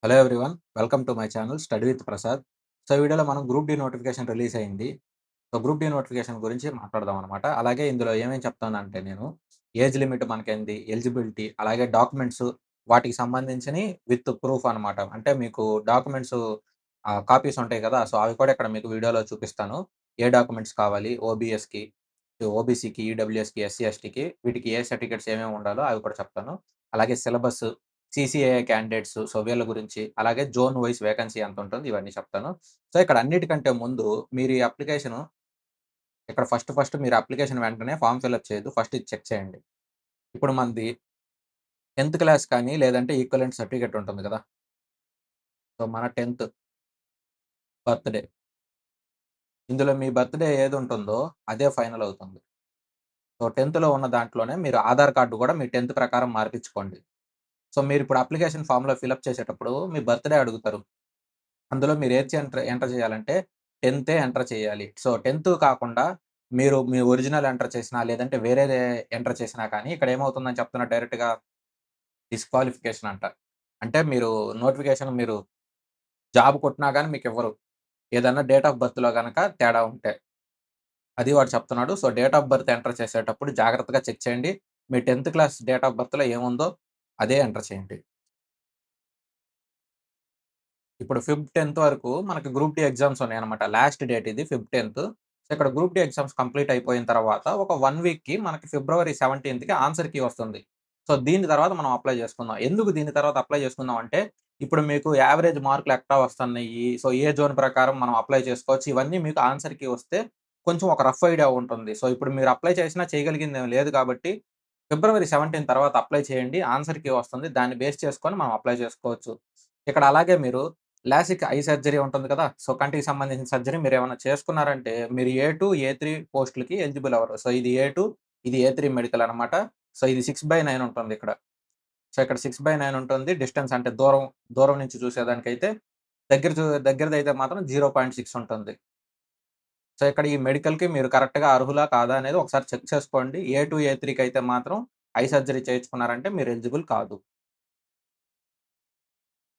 Hello everyone. Welcome to my channel study with Prasad. So, ఈ వీడియోలో మనం గ్రూప్ డి నోటిఫికేషన్ రిలీజ్ అయింది. So, group D notification గురించి మాట్లాడదాం అనమాట. అలాగే ఇందులో ఏమేం చెప్తానంటే నేను ఏజ్ లిమిట్ మనకేంది, ఎలిజిబిలిటీ, అలాగే డాక్యుమెంట్స్ వాటికి సంబంధించినయి విత్ ప్రూఫ్ అనమాట. అంటే మీకు డాక్యుమెంట్స్ కాపీస్ ఉంటాయి కదా! సో, అవి కూడా ఇక్కడ మీకు వీడియోలో చూపిస్తాను. ఏ డాక్యుమెంట్స్ కావాలి ఓబీఎస్‌కి, ఓబీసీకి, ఈడబ్ల్యూఎస్‌కి, ఎస్సీ, ఎస్టీకి వీటికి ఏ సర్టిఫికేట్స్ ఏమేమి ఉండాలో అవి కూడా చెప్తాను. అలాగే సిలబస్, సీసీఏఏ క్యాండిడేట్స్ సో, వీళ్ళ గురించి, అలాగే జోన్ వైస్ వేకెన్సీ ఎంతుంటుంది ఇవన్నీ చెప్తాను. సో, ఇక్కడ అన్నిటికంటే ముందు మీరు ఈ అప్లికేషను ఇక్కడ ఫస్ట్ మీరు అప్లికేషన్ వెంటనే ఫార్మ్ ఫిలప్ చేయొద్దు. ఫస్ట్ ఇది చెక్ చేయండి. ఇప్పుడు మనది 10థ్ క్లాస్ కానీ, లేదంటే ఈక్వివలెంట్ సర్టిఫికేట్ ఉంటుంది కదా! సో, మన 10థ్ బర్త్‌డే. ఇందులో మీ బర్త్‌డే ఏదుంటుందో అదే ఫైనల్ అవుతుంది. సో, 10థ్‌లో ఉన్న దాంట్లోనే మీరు ఆధార్ కార్డ్ కూడా మీ 10థ్ ప్రకారం మార్పిచ్చుకోండి. సో, మీరిప్పుడు అప్లికేషన్ ఫార్మ్‌లో ఫిలప్ చేసేటప్పుడు మీ బర్త్‌డే అడుగుతారు. అందులో మీరు ఏది ఎంటర్ చేయాలంటే 10థే ఎంటర్ చేయాలి. సో, 10థ్ కాకుండా మీరు మీ ఒరిజినల్ ఎంటర్ చేసినా, లేదంటే వేరేదే ఎంటర్ చేసినా కానీ ఇక్కడ ఏమవుతుందని చెప్తున్నా డైరెక్ట్‌గా డిస్‌క్వాలిఫికేషన్ అంట. అంటే మీరు జాబ్ కొట్టినా గాని మీకివ్వరు. ఏదన్నా డేట్ ఆఫ్ బర్త్‌లో గనక తేడా ఉంటే. అది వాడు చెప్తున్నాడు. So, date of birth enter చేసేటప్పుడు జాగ్రత్తగా చెక్ చేయండి. మీ 10థ్ క్లాస్ డేట్ ఆఫ్ బర్త్‌లో ఏముందో అదే ఎంటర్ చేయండి. ఇప్పుడు ఫిబ్ 10థ్ వరకు మనకి గ్రూప్ డి ఎగ్జామ్స్ ఉన్నాయన్నమాట. లాస్ట్ డేట్ ఇది ఫిబ్ 10థ్. సో, ఇక్కడ గ్రూప్ డి ఎగ్జామ్స్ కంప్లీట్ అయిపోయిన తర్వాత ఒక 1 వీక్‌కి మనకి ఫిబ్రవరి 17థ్‌కి ఆన్సర్ కీ వస్తుంది. సో, దీని తర్వాత మనం అప్లై చేసుకుందాం. ఎందుకు దీని తర్వాత అప్లై చేసుకుందాం అంటే, ఇప్పుడు మీకు యావరేజ్ మార్కులు ఎట్టా వస్తున్నాయి. సో, ఏ జోన్ ప్రకారం మనం అప్లై చేసుకోవచ్చు. ఇవన్నీ మీకు ఆన్సర్ కీ వస్తే కొంచెం ఒక రఫ్ ఐడియా ఉంటుంది. సో, ఇప్పుడు మీరు అప్లై చేసినా చేయగలిగిందేమి లేదు కాబట్టి, ఫిబ్రవరి 17 తర్వాత అప్లై చేయండి. ఆన్సర్ కీ వస్తుంది. దాన్ని బేస్ చేసుకొని మనం అప్లై చేసుకోవచ్చు. ఇక్కడ అలాగే మీరు లాసిక్ ఐ సర్జరీ ఉంటుంది కదా! సో, కంటికి సంబంధించిన సర్జరీ మీరేమన్నా చేసుకున్నారంటే, మీరు ఏ2, ఏ3 పోస్ట్‌లకి ఎలిజిబుల్ అవ్వరు. సో, ఇది ఏ2, ఇది ఏ3 మెడికల్ అనమాట. సో, ఇది 6/9 ఉంటుందిక్కడ. సో, ఇక్కడ 6/9 ఉంటుంది. డిస్టెన్స్ అంటే దూరం నుంచి చూసేదానికైతే దగ్గరదైతే మాత్రం 0.6 ఉంటుంది. సో, ఇక్కడ ఈ మెడికల్‌కి మీరు కరెక్ట్‌గా అర్హులా? కాదా? అనేది ఒకసారి చెక్ చేసుకోండి. ఏ2, ఏ3 కైతే మాత్రం ఐ సర్జరీ చేయించుకున్నారంటే మీరు ఎలిజిబుల్ కాదు.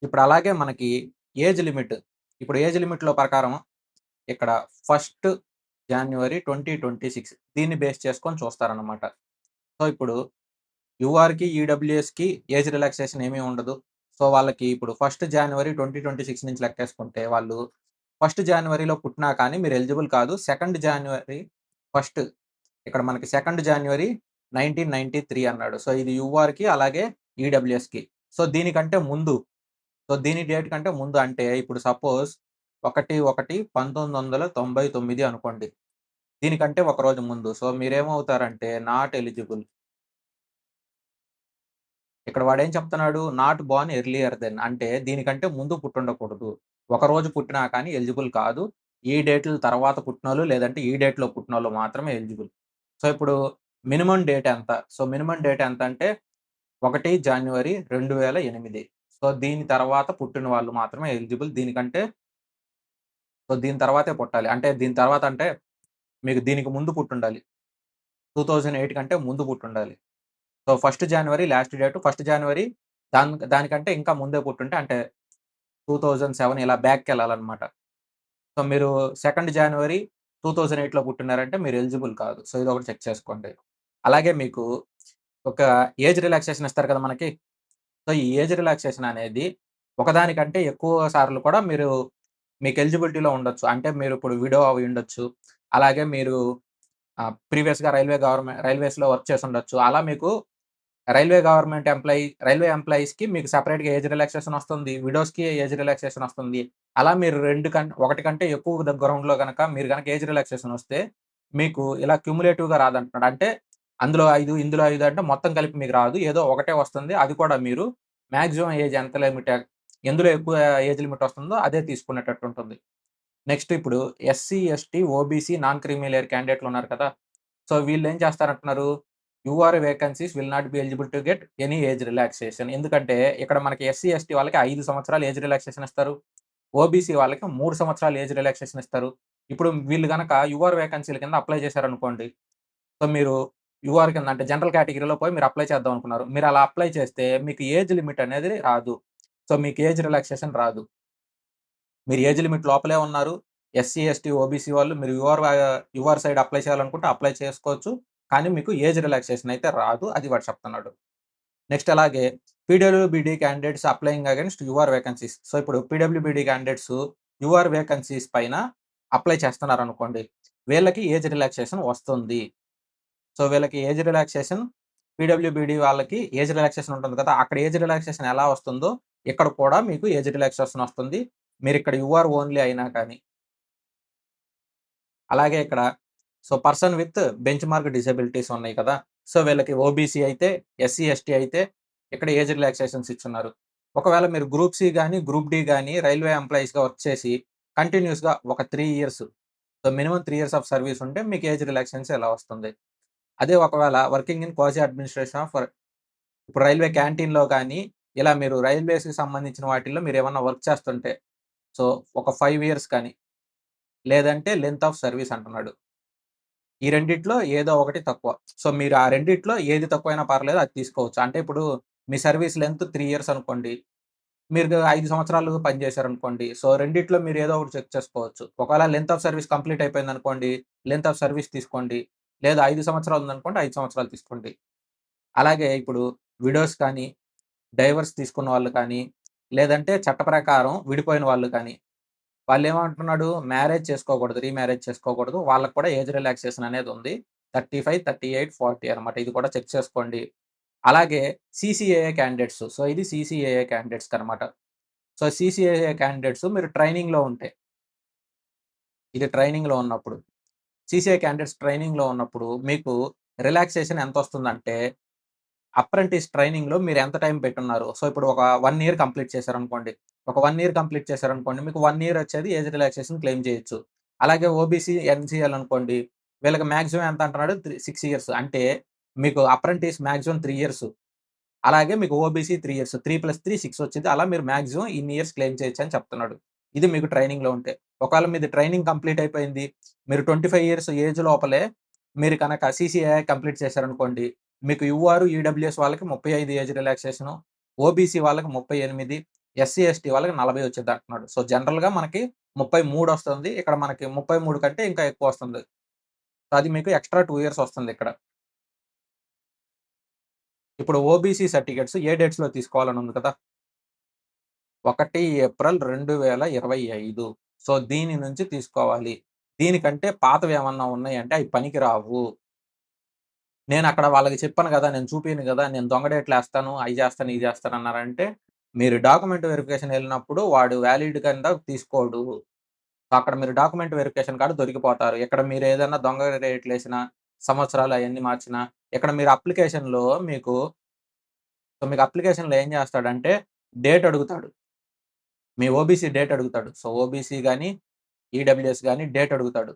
ఇప్పుడు అలాగే మనకి ఏజ్ లిమిట్. ఇప్పుడు ఏజ్ లిమిట్‌లో ప్రకారం ఇక్కడ ఫస్ట్ జాన్యువరి 2026 దీన్ని బేస్ చేసుకొని చూస్తారనమాట. సో, ఇప్పుడు యూఆర్‌కి, ఈడబ్ల్యూఎస్‌కి ఏజ్ రిలాక్సేషన్ ఏమీ ఉండదు. సో, వాళ్ళకి ఇప్పుడు ఫస్ట్ జాన్యువరి 2026 నుంచి లెక్కేసుకుంటే వాళ్ళు ఫస్ట్ జాన్యువరిలో పుట్టినా కానీ మీరు ఎలిజిబుల్ కాదు. సెకండ్ జాన్యువరి ఫస్ట్ ఇక్కడ మనకి సెకండ్ జాన్యువరి 1993 అన్నాడు. సో, ఇది యూఆర్‌కి అలాగే ఈడబ్ల్యూఎస్‌కి. సో, దీనికంటే ముందు దీని డేట్ కంటే ముందు అంటే ఇప్పుడు సపోజ్ 1/1/1999 అనుకోండి. దీనికంటే ఒక రోజు ముందు. సో, మీరేమవుతారంటే నాట్ ఎలిజిబుల్. ఇక్కడ వాడేం చెప్తున్నాడు? నాట్ బోర్న్ ఎర్లియర్ దెన్ అంటే దీనికంటే ముందు పుట్టుండకూడదు. ఒక రోజు పుట్టినా కానీ ఎలిజిబుల్ కాదు. ఈ డేట్‌ల తర్వాత పుట్టినోళ్ళు లేదంటే ఈ డేట్‌లో పుట్టినోళ్ళు మాత్రమే ఎలిజిబుల్. సో, ఇప్పుడు మినిమమ్ డేట్ ఎంత? సో, మినిమమ్ డేట్ ఎంతంటే 1 జాన్యువరి 2008. సో, దీని తర్వాత పుట్టిన వాళ్ళు మాత్రమే ఎలిజిబుల్. దీని తర్వాతే పుట్టాలి. అంటే దీని తర్వాత అంటే మీకు దీనికి ముందు పుట్టుండాలి. 2008 కంటే ముందు పుట్టుండాలి. So, first January last date. First January దానికంటే ఇంకా ముందే పుట్టుంటే అంటే 2007 ఇలా బ్యాక్‌కెళ్ళాలన్నమాట. సో, మీరు సెకండ్ జాన్యువరి 2008లో పుట్టినారంటే మీరు ఎలిజిబుల్ కాదు. సో, ఇదొకటి చెక్ చేసుకోండి. అలాగే మీకు ఒక ఏజ్ రిలాక్సేషన్ ఇస్తారు కదా మనకి. సో, ఈ ఏజ్ రిలాక్సేషన్ అనేది ఒకదానికంటే ఎక్కువ సార్లు కూడా మీకు ఎలిజిబిలిటీలో ఉండొచ్చు. అంటే మీరిప్పుడు విడో అయ్యుండొచ్చు. అలాగే మీరు ప్రీవియస్‌గా రైల్వేస్‌లో వర్క్ చేసుండొచ్చు. అలా మీకు రైల్వే ఎంప్లాయీస్‌కి మీకు సెపరేట్‌గా ఏజ్ రిలాక్సేషన్ వస్తుంది. విడోస్‌కి ఏజ్ రిలాక్సేషన్ వస్తుంది. అలా మీరు 1 కంటే ఎక్కువ గ్రౌండ్‌లో గనక మీరు గనక ఏజ్ రిలాక్సేషన్ వస్తే మీకు ఇలా క్యుములేటివ్‌గా రాదంటున్నాడు. అంటే అందులో 5, ఇందులో 5 అంటే మొత్తం కలిపి మీకు రాదు. ఏదో ఒకటే వస్తుంది. అది కూడా మీరు మాక్సిమం ఏజ్ ఎంత లిమిట్ ఎందులో ఎక్కువ ఏజ్ లిమిట్ వస్తుందో అదే తీసుకునేటట్టు ఉంటుంది. నెక్స్ట్ ఇప్పుడు SC, ST, OBC, non creamy layer క్యాండిడేట్‌లున్నారు కదా! సో, వీళ్ళేం చేస్తారంటున్నారు? UR vacancies will not be eligible to get any age relaxation. ఎందుకంటే ఇక్కడ మనకి ఎస్సీ, ఎస్టీ వాళ్ళకి 5 సంవత్సరాలు ఏజ్ రిలాక్సేషన్ ఇస్తారు. ఓబీసీ వాళ్ళకి 3 సంవత్సరాలు ఏజ్ రిలాక్సేషన్ ఇస్తారు. ఇప్పుడు వీళ్ళు గనక యూఆర్ వేకెన్సీల కింద అప్లై చేశారనుకోండి. సో, మీరు యూఆర్ కింద అంటే జనరల్ కేటగరీలో పోయి మీరు అప్లై చేద్దాం అనుకున్నారు. మీరలా అప్లై చేస్తే మీకు ఏజ్ లిమిట్ అనేది రాదు. సో, మీకు ఏజ్ రిలాక్సేషన్ రాదు. మీరు ఏజ్ లిమిట్ లోపలే ఉన్నారు. ఎస్సీ, ఎస్టీ, ఓబీసీ వాళ్ళు మీరు యూఆర్ సైడ్ అప్లై చేయాలనుకుంటే అప్లై చేసుకోవచ్చు. కానీ మీకు ఏజ్ రిలాక్సేషన్ అయితే రాదు. అది వాడు చెప్తున్నాడు. నెక్స్ట్ అలాగే పీడబ్ల్యూబీడీ candidates applying against UR vacancies. So, ఇప్పుడు పీడబ్ల్యూబీడీ క్యాండిడేట్స్ యూఆర్ వేకెన్సీస్ పైన అప్లై చేస్తున్నారనుకోండి. వీళ్ళకి ఏజ్ రిలాక్సేషన్ వస్తుంది. సో, వీళ్ళకి ఏజ్ రిలాక్సేషన్ పీడబ్ల్యూబీడీ వాళ్ళకి ఏజ్ రిలాక్సేషన్ ఉంటుంది కదా! అక్కడ ఏజ్ రిలాక్సేషన్ ఎలా వస్తుందో ఇక్కడ కూడా మీకు ఏజ్ రిలాక్సేషన్ వస్తుంది. మీరిక్కడ యూఆర్ ఓన్లీ అయినా కానీ. అలాగే ఇక్కడ person with bench mark disabilities ఉన్నాయి కదా! సో, వీళ్ళకి ఓబీసీ అయితే, ఎస్సీ, ఎస్టీ అయితే ఇక్కడ ఏజ్ రిలాక్సేషన్స్ ఇచ్చున్నారు. ఒకవేళ మీరు గ్రూప్ సి గాని, గ్రూప్ డి గాని రైల్వే ఎంప్లాయీస్‌గా వర్క్ చేసి కంటిన్యూయస్‌గా ఒక 3 years minimum 3 years of service ఉంటే మీకు ఏజ్ రిలాక్సేషన్ ఇలా వస్తుంది. అదే ఒకవేళ working in quasi administration of ఇప్పుడు రైల్వే క్యాంటీన్‌లో గాని, ఇలా మీరు రైల్వేస్‌కి సంబంధించిన వాటిల్లో మీరేమన్నా వర్క్ చేస్తుంటే, సో, ఒక 5 ఇయర్స్ కానీ, లేదంటే లెంత్ ఆఫ్ సర్వీస్ అంటున్నాడు. ఈ రెండిట్లో ఏదో ఒకటి తక్కువ. సో, మీరు ఆ రెండిట్లో ఏది తక్కువైనా పర్లేదు అది తీసుకోవచ్చు. అంటే ఇప్పుడు మీ సర్వీస్ లెంత్ 3 ఇయర్స్ అనుకోండి. మీరు 5 సంవత్సరాలు పనిచేశారనుకోండి. సో, రెండిట్లో మీరు ఏదో ఒకటి చెక్ చేసుకోవచ్చు. ఒకవేళ లెంత్ ఆఫ్ సర్వీస్ కంప్లీట్ అయిపోయిందనుకోండి, లెంత్ ఆఫ్ సర్వీస్ తీసుకోండి. లేదా 5 సంవత్సరాలు ఉందనుకోండి, 5 సంవత్సరాలు తీసుకోండి. అలాగే ఇప్పుడు విడోస్ కానీ, డైవర్స్ తీసుకున్న వాళ్ళు కానీ, లేదంటే చట్ట ప్రకారం విడిపోయిన వాళ్ళు కానీ, వాళ్ళేమంటున్నాడు మ్యారేజ్ చేసుకోకూడదు, రీమ్యారేజ్ చేసుకోకూడదు. వాళ్ళకి కూడా ఏజ్ రిలాక్సేషన్ అనేదుంది. 35, 38, 40 అనమాట. ఇది కూడా చెక్ చేసుకోండి. అలాగే సీసీఏఏ క్యాండిడేట్స్. సో, ఇది సీసీఏఏ క్యాండిడేట్స్‌కనమాట. సో, సీసీఏఏ క్యాండిడేట్స్ మీరు ట్రైనింగ్‌లో ఉంటే, ఇది ట్రైనింగ్‌లో ఉన్నప్పుడు. సీసీఏ క్యాండిడేట్స్ ట్రైనింగ్‌లో ఉన్నప్పుడు మీకు రిలాక్సేషన్ ఎంతొస్తుందంటే అప్రెంటిస్ ట్రైనింగ్‌లో మీరెంత టైం పెట్టున్నారు? సో, ఇప్పుడు ఒక 1 ఇయర్ కంప్లీట్ చేశారనుకోండి. ఒక 1 ఇయర్ కంప్లీట్ చేశారనుకోండి. మీకు 1 ఇయర్ వచ్చేది ఏజ్ రిలాక్సేషన్ క్లెయిమ్ చేయొచ్చు. అలాగే ఓబీసీ, ఎన్‌సీఎల్ అనుకోండి. వీళ్ళకి మాక్సిమం ఎంత అంటున్నాడు 6 ఇయర్స్. అంటే మీకు అప్రెంటిస్ మాక్సిమం 3 ఇయర్స్. అలాగే మీకు ఓబీసీ 3 ఇయర్స్. 3+3 6 వచ్చిద్ది. అలా మీరు మాక్సిమం ఇన్ని ఇయర్స్ క్లెయిమ్ చేయొచ్చని చెప్తున్నాడు. ఇది మీకు ట్రైనింగ్‌లో ఉంటే. ఒకవేళ మీది ట్రైనింగ్ కంప్లీట్ అయిపోయింది. మీరు 25 ఇయర్స్ ఏజ్ లోపలే మీరు కనుక సీసీఏఐ కంప్లీట్ చేశారనుకోండి. మీకు యూఆర్, ఈడబ్ల్యూఎస్ వాళ్ళకి 35 ఏజ్ రిలాక్సేషను. ఓబీసీ వాళ్ళకి 38, ఎస్సీ, ఎస్టీ వాళ్ళకి 40 వచ్చిద్దంటున్నాడు. సో, జనరల్‌గా మనకి 33 వస్తుంది. ఇక్కడ మనకి 33 కంటే ఇంకా ఎక్కువొస్తుంది. సో, అది మీకు ఎక్స్‌ట్రా 2 ఇయర్స్ వస్తుందిక్కడ. ఇప్పుడు ఓబీసీ సర్టిఫికేట్స్ ఏ డేట్స్‌లో తీసుకోవాలని ఉంది కదా! 1 ఏప్రిల్ 2025. సో, దీని నుంచి తీసుకోవాలి. దీనికంటే పాతవేమన్నా ఉన్నాయంటే అయి పనికిరావు. నేనక్కడ వాళ్ళకి చెప్పాను గదా! నేను చూపియను గదా! నేను దొంగ డేట్‌లేస్తాను, అయి జేస్తాను, ఇయి జేస్తాను అన్నారంటే, మీరు డాక్యుమెంట్ వెరిఫికేషన్ ఎళ్ళినప్పుడు వాడు వాలిడ్ కింద తీసుకోడు. అక్కడ మీరు డాక్యుమెంట్ వెరిఫికేషన్ కాడ దొరికిపోతారు. ఇక్కడ మీరేదన్నా దొంగ డేట్‌లేసినా, సంవత్సరాలు అయన్నీ మార్చినా, ఇక్కడ మీరు అప్లికేషన్‌లో మీకు అప్లికేషన్‌లో ఏం జేస్తాడంటే, డేట్ అడుగుతాడు. మీ ఓబీసీ డేట్ అడుగుతాడు. సో, ఓబీసీ గాని, ఈడబ్ల్యూఎస్ గాని డేట్ అడుగుతాడు.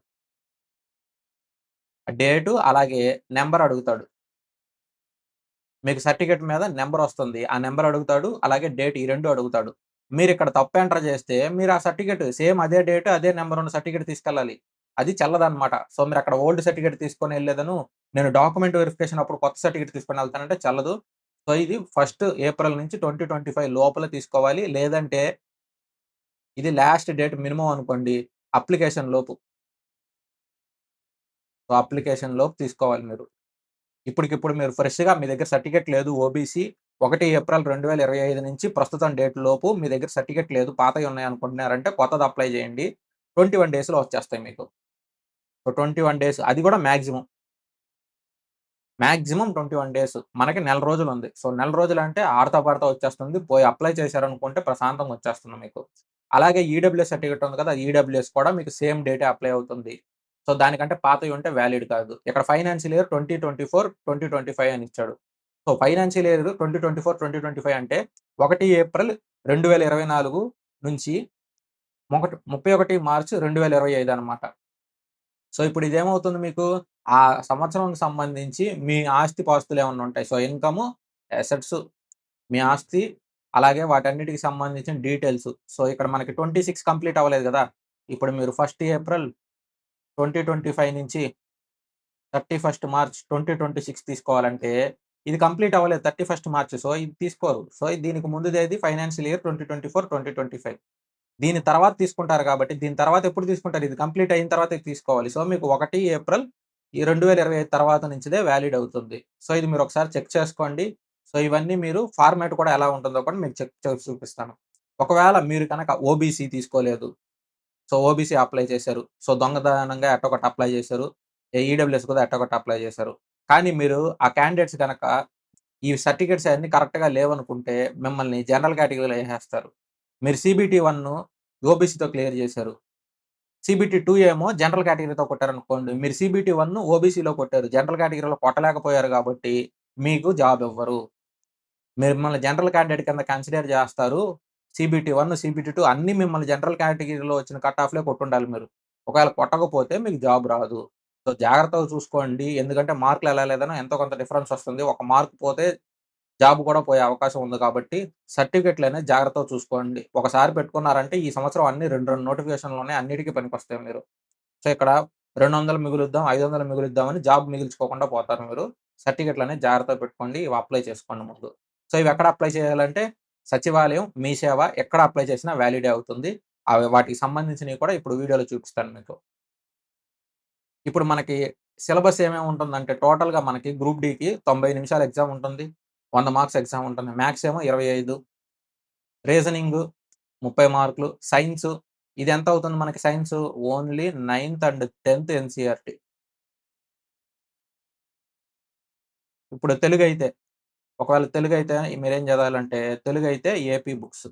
డేటు అలాగే నంబర్ అడుగుతాడు. మీకు సర్టిఫికేట్ మీద నంబరొస్తుంది. ఆ నంబర్ అడుగుతాడు. అలాగే డేట్ ఈ 2 అడుగుతాడు. మీరిక్కడ తప్పు ఎంటర్ చేస్తే మీరు ఆ సర్టిఫికేట్ సేమ్ అదే డేట్, అదే నంబర్ ఉన్న సర్టిఫికేట్ తీసుకెళ్ళాలి. అది చెల్లదనమాట. సో, మీరక్కడ ఓల్డ్ సర్టిఫికేట్ తీసుకొనెళ్ళేదను, నేను డాక్యుమెంట్ వెరిఫికేషన్ అప్పుడు కొత్త సర్టిఫికేట్ తీసుకొనెళ్తానంటే చెల్లదు. సో, ఇది ఫస్ట్ ఏప్రిల్ నుంచి 2025 లోపల తీసుకోవాలి. లేదంటే ఇది లాస్ట్ డేట్ మినిమమ్ అనుకోండి. అప్లికేషన్ లోపు. సో, అప్లికేషన్ లోపు తీసుకోవాలి మీరు. ఇప్పటికిప్పుడు మీరు ఫ్రెష్‌గా మీ దగ్గర సర్టిఫికేట్ లేదు ఓబీసీ 1 ఏప్రిల్ 2025 నుంచి ప్రస్తుతం డేట్ లోపు మీ దగ్గర సర్టిఫికేట్ లేదు. పాతయి ఉన్నాయనుకుంటున్నారంటే కొత్తది అప్లై చేయండి. 21 డేస్‌లో వచ్చేస్తాయి మీకు. సో, 21 డేస్ అది కూడా మాక్సిమం. Maximum 21 days. మనకి నెల రోజులుంది. సో, నెల రోజులంటే ఆడతా పాడతా వచ్చేస్తుంది. పోయి అప్లై చేశారనుకుంటే ప్రశాంతంగా వచ్చేస్తుంది మీకు. అలాగే ఈడబ్ల్యూఎస్ సర్టిఫికేట్ ఉంది కదా! ఈడబ్ల్యూఎస్ కూడా మీకు సేమ్ డేటే అప్లై అవుతుంది. సో, దానికంటే పాతయి ఉంటే వాలిడ్ కాదు. ఇక్కడ ఫైనాన్షియల్ ఇయర్ 2024, 2025 అని ఇచ్చాడు. సో, ఫైనాన్షియల్ ఇయర్ 2024, 2025 అంటే 1 ఏప్రిల్ 2024 నుంచి 31 మార్చ్ 2025 అనమాట. సో, ఇప్పుడు ఇదేమవుతుంది మీకు, ఆ సంవత్సరంకి సంబంధించి మీ ఆస్తిపాస్తులేమన్నా ఉంటాయి. సో, ఇన్‌కము, అసెట్స్, మీ ఆస్తి, అలాగే వాటన్నిటికి సంబంధించిన డీటెయిల్స్. సో, ఇక్కడ మనకి 26 కంప్లీట్ అవ్వలేదు గదా! ఇప్పుడు మీరు 1 ఏప్రిల్ 2025 నుంచి 31 మార్చ్ 2026 తీసుకోవాలంటే, ఇది కంప్లీట్ అవ్వలేదు 31 మార్చ్. సో, ఇది తీసుకోరు. సో, దీనికి ముందుదేది ఫైనాన్షియల్ ఇయర్ 2024, 2025. దీని తర్వాత తీసుకుంటారు కాబట్టి, దీని తర్వాత ఎప్పుడు తీసుకుంటారు? ఇది కంప్లీట్ అయిన తర్వాతే తీసుకోవాలి. సో, మీకు 1 ఏప్రిల్ ఈ 2025 తర్వాత నుంచిదే వాలిడ్ అవుతుంది. సో, ఇది మీరొకసారి చెక్ చేసుకోండి. సో, ఇవన్నీ మీరు ఫార్మాట్ కూడా ఎలా ఉంటుందో కూడా మీకు చెక్ చేసి చూపిస్తాను. ఒకవేళ మీరు కనుక ఓబీసీ తీసుకోలేదు. సో, ఓబీసీ అప్లై చేశారు. సో, దొంగతనంగా ఎట్టోకట్ట అప్లై చేశారు. ఈడబ్ల్యూఎస్ కూడా ఎట్టోకట్ట అప్లై చేశారు. కానీ మీరు ఆ క్యాండిడేట్స్ గనక ఈ సర్టిఫికేట్స్ అయన్నీ కరెక్ట్‌గా లేవనుకుంటే మిమ్మల్ని జనరల్ కేటగిరీలో ఏసేస్తారు. మీరు సీబీటీ 1 ఓబీసీతో క్లియర్ చేశారు. సీబీటీ 2 ఏమో జనరల్ కేటగిరీతో కొట్టారనుకోండి. మీరు సీబీటీ 1 ఓబీసీలో కొట్టారు. జనరల్ కేటగిరీలో కొట్టలేకపోయారు గాబట్టి మీకు జాబ్ ఇవ్వరు. మిమ్మల్ని జనరల్ క్యాండిడేట్ కింద కన్సిడర్ జేస్తారు. సీబీటీ 1, సీబీటీ 2 అన్నీ మిమ్మల్ని జనరల్ కేటగిరీలో వచ్చిన కట్ ఆఫ్‌లే కొట్టుండాలి మీరు. ఒకవేళ కొట్టకపోతే మీకు జాబ్ రాదు. సో, జాగ్రత్తగా చూసుకోండి. ఎందుకంటే మార్కులు ఎలా లేదన్నా ఎంతో కొంత డిఫరెన్స్ వస్తుంది. ఒక మార్క్ పోతే జాబ్ కూడా పోయే అవకాశం ఉంది కాబట్టి సర్టిఫికేట్‌లనేవి జాగ్రత్తగా చూసుకోండి. ఒకసారి పెట్టుకున్నారంటే ఈ సంవత్సరం అన్ని 2, 2 నోటిఫికేషన్‌లున్నాయి. అన్నిటికి పనికొస్తాయి మీరు. సో, ఇక్కడ 200 మిగులుద్దాం, 500 మిగులుద్దాం అని జాబ్ మిగిల్చుకోకుండా పోతారు మీరు. సర్టిఫికేట్‌లనేవి జాగ్రత్తగా పెట్టుకోండి. ఇవి అప్లై చేసుకోండి ముందు. సో, ఇవి ఎక్కడ అప్లై చేయాలంటే సచివాలయం, మీ సేవ ఎక్కడ అప్లై చేసినా వాలిడే అవుతుంది. అవి వాటికి సంబంధించినవి కూడా ఇప్పుడు వీడియోలో చూపిస్తాను మీకు. ఇప్పుడు మనకి సిలబస్ ఏమేమి ఉంటుందంటే టోటల్‌గా మనకి గ్రూప్ డీకి 90 నిమిషాలు ఎగ్జామ్ ఉంటుంది. 100 మార్క్స్ ఎగ్జామ్ ఉంటుంది. మ్యాథ్స్ ఏమో 25, రీజనింగు 30 మార్కులు, సైన్సు ఇది ఎంత అవుతుంది మనకి సైన్సు ఓన్లీ 9థ్ అండ్ 10థ్ ఎన్‌సీఈఆర్‌టీ. ఇప్పుడు తెలుగైతే ఒకవేళ తెలుగైతే మీరేం చదవాలంటే తెలుగైతే ఏపీ బుక్స్.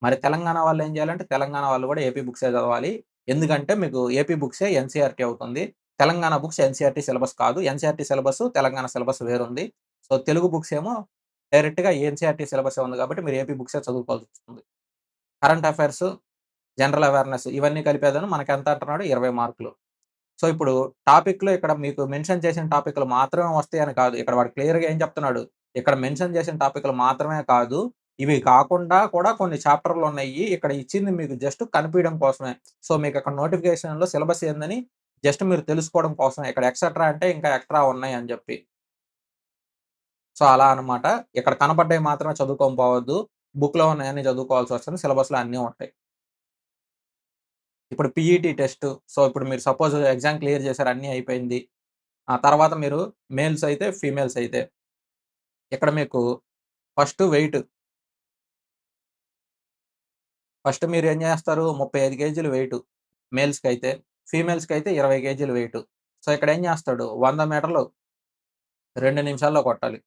మరి తెలంగాణ వాళ్ళేం జేయాలంటే, తెలంగాణ వాళ్ళు గూడా ఏపీ బుక్సే చదవాలి. ఎందుకంటే, మీకు ఏపీ బుక్సే ఎన్‌సీఈఆర్‌టీ అవుతుంది. తెలంగాణ బుక్స్ ఎన్‌సీఈఆర్‌టీ సిలబస్ కాదు. ఎన్‌సీఈఆర్‌టీ సిలబసు, తెలంగాణ సిలబస్ వేరుంది. సో, తెలుగు బుక్స్ ఏమో డైరెక్ట్‌గా ఎన్‌సీఈఆర్‌టీ సిలబసే ఉంది కాబట్టి మీరు ఏపీ బుక్సే చదువుకోవాల్సొస్తుంది. కరెంట్ అఫైర్స్, జనరల్ అవేర్‌నెస్ ఇవన్నీ కలిపేదను మనకెంత అంటున్నాడు 20 మార్కులు. సో, ఇప్పుడు టాపిక్‌లో ఇక్కడ మీకు మెన్షన్ చేసిన టాపిక్‌లు మాత్రమే వస్తాయని కాదు. ఇక్కడ వాడు క్లియర్‌గా ఏం చెప్తున్నాడు, ఇక్కడ మెన్షన్ చేసిన టాపిక్‌లు మాత్రమే కాదు, ఇవి కాకుండా కూడా కొన్ని చాప్టర్‌లున్నయి. ఇక్కడ ఇచ్చింది మీకు జస్ట్ కనిపియడం కోసమే. సో, మీకక్కడ నోటిఫికేషన్‌లో సిలబస్ ఏందని జస్ట్ మీరు తెలుసుకోవడం కోసమే. ఇక్కడ ఎక్సెట్రా అంటే ఇంకా ఎక్స్‌ట్రా ఉన్నాయి అని జెప్పి. సో, అలా అన్నమాట. ఇక్కడ కనపడ్డయి మాత్రమే చదువుకొని పోవద్దు. బుక్‌లో ఉన్నయన్నీ చదువుకోవాల్సొస్తుంది. సిలబస్‌లో అన్నీ ఉంటాయి. ఇప్పుడు పీఈటీ టెస్ట్. సో, ఇప్పుడు మీరు సపోజ్ ఎగ్జామ్ క్లియర్ చేసారు అన్నీ అయిపోయింది. ఆ తర్వాత మీరు మేల్స్ అయితే, ఫీమేల్స్ అయితే ఇక్కడ మీకు ఫస్ట్ వెయిట్. ఫస్ట్ మీరేం జేస్తారు 35 కేజీలు వెయిటు మేల్స్‌కైతే. ఫీమేల్స్‌కైతే 20 కేజీలు వెయిటు. సో, ఇక్కడేం జేస్తాడు 100 మీటర్లు 2 నిమిషాల్లో కొట్టాలి.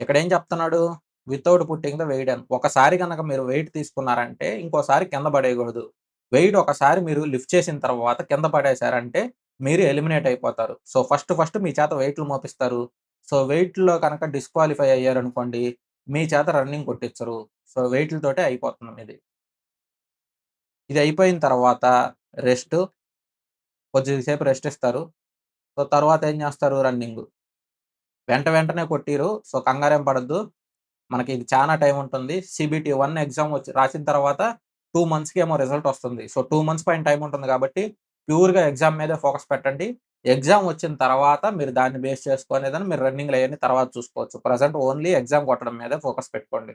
ఇక్కడేం చెప్తున్నాడు వితౌట్ పుట్టింగ్ ద వెయిట్ అని. ఒకసారి గనక మీరు వెయిట్ తీసుకున్నారంటే ఇంకోసారి కింద పడేయగూడదు. వెయిట్ ఒకసారి మీరు లిఫ్ట్ చేసిన తర్వాత కింద పడేసారంటే మీరు ఎలిమినేట్ అయిపోతారు. సో, ఫస్ట్ మీ చేత వెయిట్‌లు మోపిస్తారు. సో, వెయిట్‌లో కనుక డిస్‌క్వాలిఫై అయ్యారనుకోండి మీ చేత రన్నింగ్ కొట్టిచ్చరు. సో, వెయిట్‌లతోటే అయిపోతుంది మీది. ఇది అయిపోయిన తర్వాత రెస్టు. కొద్దిగా సేపు రెస్ట్ ఇస్తారు. సో, తర్వాత ఏం జేస్తారు రన్నింగు. వెంటనే కొట్టియరు. సో, కంగారేం పడొద్దు. మనకి ఇది చానా టైమ్ ఉంటుంది. సీబీటీ 1 ఎగ్జామ్ రాసిన తర్వాత 2 మంత్స్‌కేమో రిజల్ట్ వస్తుంది. సో, 2 మంత్స్ పైన టైమ్ ఉంటుంది కాబట్టి ప్యూర్‌గా ఎగ్జామ్ మీదే ఫోకస్ పెట్టండి. ఎగ్జామ్ వచ్చిన తర్వాత మీరు దాన్ని బేస్ చేసుకొని ఏదైనా మీరు రన్నింగ్‌లయన్నీ తర్వాత చూసుకోవచ్చు. ప్రెజెంట్ ఓన్లీ ఎగ్జామ్ కొట్టడం మీదే ఫోకస్ పెట్టుకోండి.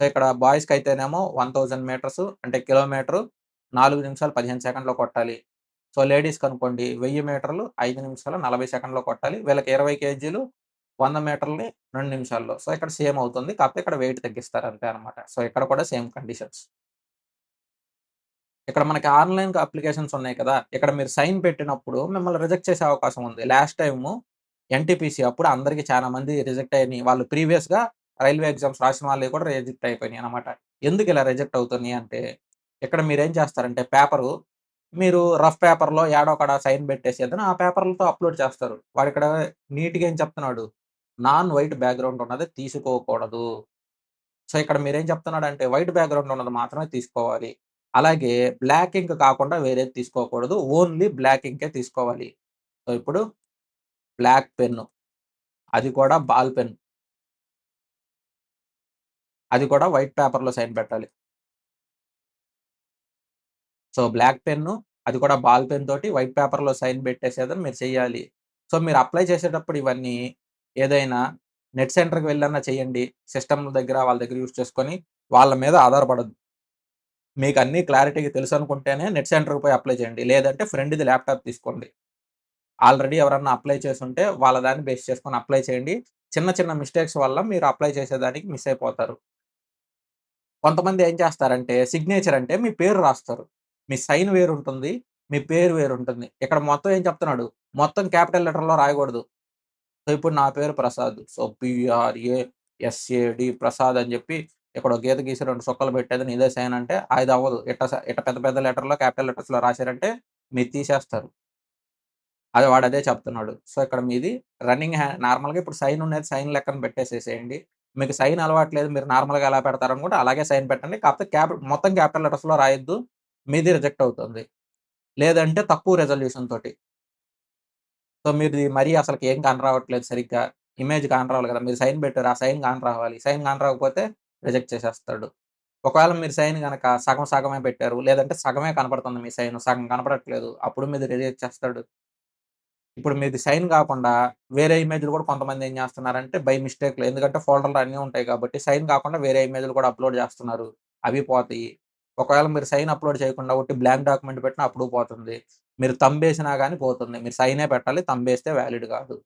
సో, ఇక్కడ బాయ్స్‌కైతేనేమో 1000 మీటర్స్ అంటే కిలోమీటరు 4 నిమిషాలు 15 సెకండ్‌లో కొట్టాలి. సో, లేడీస్‌కనుకోండి 1000 మీటర్లు 5 నిమిషాల 40 సెకండ్‌లో కొట్టాలి. వీళ్ళకి 20 కేజీలు 100 మీటర్లని 2 నిమిషాల్లో. సో, ఇక్కడ సేమ్ అవుతుంది. కాకపోతే ఇక్కడ వెయిట్ తగ్గిస్తారు అంతే అన్నమాట. సో, ఇక్కడ కూడా సేమ్ కండిషన్స్. ఇక్కడ మనకి ఆన్‌లైన్ అప్లికేషన్స్ ఉన్నాయి కదా! ఇక్కడ మీరు సైన్ పెట్టినప్పుడు మిమ్మల్ని రిజెక్ట్ చేసే అవకాశం ఉంది. లాస్ట్ టైము ఎన్‌టీపీసీ అప్పుడు అందరికి చాలా మంది రిజెక్ట్ అయినియి. వాళ్ళు ప్రీవియస్‌గా రైల్వే ఎగ్జామ్స్ రాసిన వాళ్ళయి కూడా రిజెక్ట్ అయిపోయినాయన్నమాట. ఎందుకు ఇలా రిజెక్ట్ అవుతున్నాయి అంటే, ఇక్కడ మీరేం చేస్తారంటే పేపరు మీరు రఫ్ పేపర్‌లో యాడో కాడ సైన్ పెట్టేసేదని ఆ పేపర్‌లతో అప్‌లోడ్ చేస్తారు. వాడిక్కడ నీట్‌గా ఏం చెప్తున్నాడు, నాన్ వైట్ బ్యాక్‌గ్రౌండ్ ఉన్నది తీసుకోకూడదు. సో, ఇక్కడ మీరేం చెప్తున్నాడంటే వైట్ బ్యాక్‌గ్రౌండ్ ఉన్నది మాత్రమే తీసుకోవాలి. అలాగే బ్లాక్ ఇంక్ కాకుండా వేరేది తీసుకోకూడదు. ఓన్లీ బ్లాక్ ఇంకే తీసుకోవాలి. సో, ఇప్పుడు బ్లాక్ పెన్ను. అది కూడా బాల్ పెన్. అది కూడా వైట్ పేపర్‌లో సైన్ పెట్టాలి. సో, బ్లాక్ పెన్ను, అది కూడా బాల్ పెన్ తోటి వైట్ పేపర్‌లో సైన్ పెట్టేసేదని మీరు చెయ్యాలి. సో, మీరు అప్లై చేసేటప్పుడు ఇవన్నీ ఏదైనా నెట్ సెంటర్‌కి వెళ్లన్నా చేయండి. సిస్టమ్ దగ్గర వాళ్ళ దగ్గర యూజ్ చేసుకొని వాళ్ళ మీద ఆధారపడొద్దు. మీకన్నీ క్లారిటీగా తెలుసనుకుంటేనే నెట్ సెంటర్‌కి పోయి అప్లై చేయండి. లేదంటే ఫ్రెండ్‌ది ల్యాప్‌టాప్ తీసుకోండి. ఆల్రెడీ ఎవరన్నా అప్లై చేసుంటే వాళ్ళ దాన్ని బేస్ చేసుకొని అప్లై చేయండి. చిన్న చిన్న మిస్టేక్స్ వల్ల మీరు అప్లై చేసేదానికి మిస్ అయిపోతారు. కొంతమంది ఏం చేస్తారంటే సిగ్నేచర్ అంటే మీ పేరు రాస్తారు. మీ సైన్ వేరుంటుంది. మీ పేరు వేరుంటుంది. ఇక్కడ మొత్తం ఏం చెప్తున్నాడు, మొత్తం క్యాపిటల్ లెటర్‌లో రాయకూడదు. సో, ఇప్పుడు నా పేరు ప్రసాద్. సో, PRASAD ప్రసాద్ అని జెప్పి ఇక్కడో గీత గీసి 2 సుక్కలు పెట్టేది నీదే సైన్ అంటే అది అవ్వదు. ఇట్ట పెద్ద పెద్ద లెటర్‌లో క్యాపిటల్ లెటర్స్‌లో రాసారంటే మీది తీసేస్తారు. అది వాడదే చెప్తున్నాడు. సో, ఇక్కడ మీది రన్నింగ్ నార్మల్‌గా ఇప్పుడు సైన్ ఉన్నది సైన్ లెక్కన పెట్టేసేసేయండి. మీకు సైన్ అలవాట్లేదు మీరు నార్మల్‌గా ఎలా పెడతారనుకుంటే అలాగే సైన్ పెట్టండి. కాకపోతే మొత్తం క్యాపిటల్ లెటర్స్‌లో రాయొద్దు. మీది రిజెక్ట్ అవుతుంది. లేదంటే తక్కువ రిజల్యూషన్ తోటి. సో, మీది మరీ అసలకి ఏం కానరావట్లేదు సరిగ్గా. ఇమేజ్ కానరావాలి కదా! మీరు సైన్ పెట్టారు. ఆ సైన్ కానరావాలి. సైన్ కానరాకపోతే రిజెక్ట్ చేసేస్తాడు. ఒకవేళ మీరు సైన్ గనక సగం సగమే పెట్టారు. లేదంటే సగమే కనపడుతుంది మీ సైన్. సగం కనపడట్లేదు. అప్పుడు మీది రిజెక్ట్ చేస్తాడు. ఇప్పుడు మీది సైన్ గాకుండా వేరే ఇమేజ్‌లు గూడా కొంతమంది ఏం జేస్తున్నారంటే బై మిస్టేక్‌లో ఎందుకంటే ఫోల్డర్‌లో అన్నీ ఉంటాయి కాబట్టి సైన్ గాకుండా వేరే ఇమేజ్‌లు గూడా అప్‌లోడ్ జేస్తున్నారు. అవి పోతాయి. ఒకవేళ మీరు సైన్ అప్‌లోడ్ చేయకుండా ఉట్టి బ్లాంక్ డాక్యుమెంట్ పెట్టినా అప్పుడు పోతుంది. మీరు థంబేసినా గాని పోతుంది. మీరు సైనే పెట్టాలి. థంబేస్తే వాలిడ్ గాదు.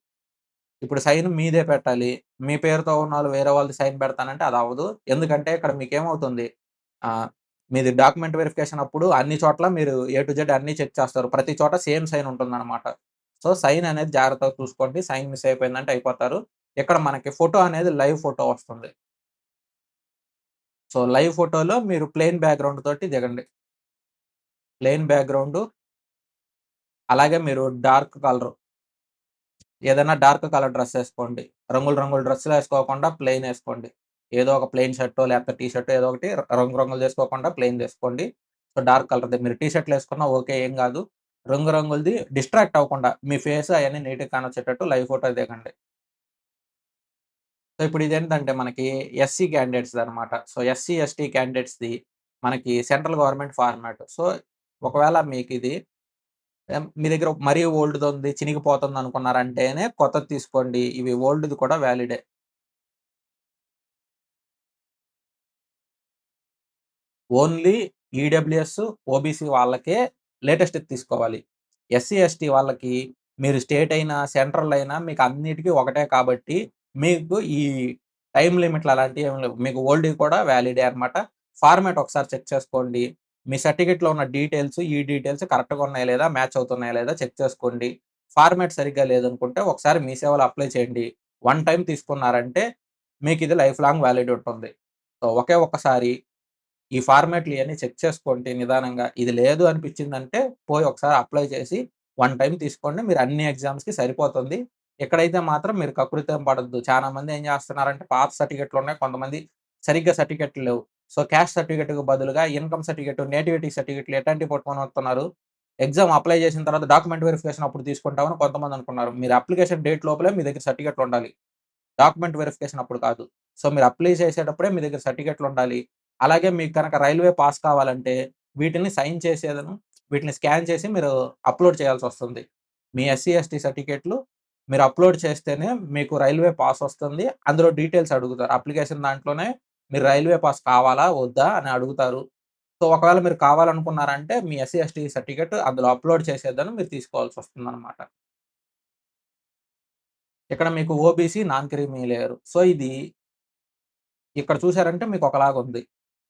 ఇప్పుడు సైన్ మీదే పెట్టాలి. మీ పేరుతో ఉన్నోళ్ళు వేరే వాళ్ళది సైన్ పెడతానంటే అదవ్వదు. ఎందుకంటే ఇక్కడ మీకేమవుతుంది ఆహ్, మీది డాక్యుమెంట్ వెరిఫికేషన్ అప్పుడు అన్ని చోట్ల మీరు ఏ టు జెడ్ అన్నీ చెక్ చేస్తారు. ప్రతి చోట సేమ్ సైన్ ఉంటుందనమాట. సో, సైన్ అనేది జాగ్రత్తగా చూసుకోండి. సైన్ మిస్ అయిపోయిందంటే అయిపోతారు. ఇక్కడ మనకి ఫోటో అనేది లైవ్ ఫోటో వస్తుంది. సో, లైవ్ ఫోటోలో మీరు ప్లెయిన్ బ్యాక్‌గ్రౌండ్ తోటి దిగండి. ప్లెయిన్ బ్యాక్‌గ్రౌండు అలాగే మీరు డార్క్ కలరు ఏదైనా డార్క్ కలర్ డ్రెస్ ఏసుకోండి. రంగులు రంగుల డ్రెస్సులేసుకోకుండా ప్లెయిన్ ఏసుకోండి. ఏదో ఒక ప్లెయిన్ షర్టో లేకపోతే టీ షర్టో ఏదో ఒకటి రంగు రంగులదేసుకోకుండా ప్లెయిన్‌దేసుకోండి. సో, డార్క్ కలర్‌ది మీరు టీ షర్ట్‌లేసుకున్నా ఓకే. ఏం గాదు. రంగు రంగులది డిస్ట్రాక్ట్ అవ్వకుండా మీ ఫేస్ అయన్నీ నీట్‌గా కానొచ్చేటట్టు లైవ్ ఫోటో దిగండి. సో, ఇప్పుడు ఇదేంటంటే మనకి ఎస్సీ క్యాండిడేట్స్‌దనమాట. సో, ఎస్సీ, ఎస్టీ క్యాండిడేట్స్‌ది మనకి సెంట్రల్ గవర్నమెంట్ ఫార్మాట్. సో, ఒకవేళ మీకిది మీ దగ్గర మరీ ఓల్డ్‌దుంది చినిగిపోతుందనుకున్నారంటేనే కొత్తది తీసుకోండి. ఇవి ఓల్డ్‌ది కూడా వాలిడే. ఓన్లీ ఈడబ్ల్యూఎస్, ఓబీసీ వాళ్ళకే లేటెస్ట్‌ది తీసుకోవాలి. ఎస్సీ, ఎస్టీ వాళ్ళకి మీరు స్టేట్ అయినా, సెంట్రల్ అయినా మీకు అన్నిటికి ఒకటే కాబట్టి, మీకు ఈ టైమ్ లిమిట్‌లు అలాంటివి ఏమి లేవు. మీకు ఓల్డ్‌వి కూడా వాలిడే అన్నమాట. ఫార్మాట్ ఒకసారి చెక్ చేసుకోండి. మీ సర్టిఫికేట్‌లో ఉన్న డీటెయిల్స్, ఈ డీటెయిల్స్ కరెక్ట్‌గా ఉన్నాయా లేదా, మ్యాచ్ అవుతున్నాయా లేదా చెక్ చేసుకోండి. ఫార్మాట్ సరిగ్గా లేదనుకుంటే ఒకసారి మీ సేవలో అప్లై చేయండి. వన్ టైమ్ తీసుకున్నారంటే మీకిది లైఫ్ లాంగ్ వాలిడ్ ఉంటుంది. సో, ఒకే ఒక్కసారి ఈ ఫార్మాట్‌లు ఇయన్నీ చెక్ చేసుకోండి నిదానంగా. ఇది లేదు అనిపించిందంటే పోయి ఒకసారి అప్లై చేసి వన్ టైమ్ తీసుకోండి. మీరు అన్ని ఎగ్జామ్స్‌కి సరిపోతుంది. ఇక్కడైతే మాత్రం మీరు కకృతిన పడొద్దు. చాలా మంది ఏం చేస్తున్నారంటే పాత సర్టిఫికేట్‌లున్నాయి. కొంతమంది సరిగ్గా సర్టిఫికేట్‌లు లేవు. సో, క్యాస్ట్ సర్టిఫికేట్‌కి బదులుగా ఇన్‌కమ్ సర్టిఫికేట్, నేటివిటీ సర్టిఫికేట్‌లు ఎట్లాంటివి పట్టుకొని వస్తున్నారు. ఎగ్జామ్ అప్లై చేసిన తర్వాత డాక్యుమెంట్ వెరిఫికేషన్ అప్పుడు తీసుకుంటామని కొంతమంది అనుకున్నారు. మీరు అప్లికేషన్ డేట్ లోపలే మీ దగ్గర సర్టిఫికేట్‌లు ఉండాలి. డాక్యుమెంట్ వెరిఫికేషన్ అప్పుడు కాదు. సో, మీరు అప్లై చేసేటప్పుడే మీ దగ్గర సర్టిఫికేట్‌లుండాలి. అలాగే మీకు గనక రైల్వే పాస్ కావాలంటే వీటిల్ని సైన్ చేసేదను వీటిని స్కాన్ చేసి మీరు అప్‌లోడ్ చేయాల్సొస్తుంది. మీ ఎస్సీ, ఎస్టీ సర్టిఫికేట్‌లు మీరు అప్‌లోడ్ చేస్తేనే మీకు రైల్వే పాస్ వస్తుంది. అందులో డీటెయిల్స్ అడుగుతారు. అప్లికేషన్ దాంట్లోనే మీరు రైల్వే పాస్ కావాలా? వద్దా? అని అడుగుతారు. సో, ఒకవేళ మీరు కావాలనుకున్నారంటే మీ ఎస్సీ, ఎస్టీ సర్టిఫికేట్ అందులో అప్‌లోడ్ చేసేదని మీరు తీసుకోవాల్సొస్తుందనమాట. ఇక్కడ మీకు OBC, non creamy layer. So, ఇది ఇక్కడ చూసారంటే మీకొకలాగుంది.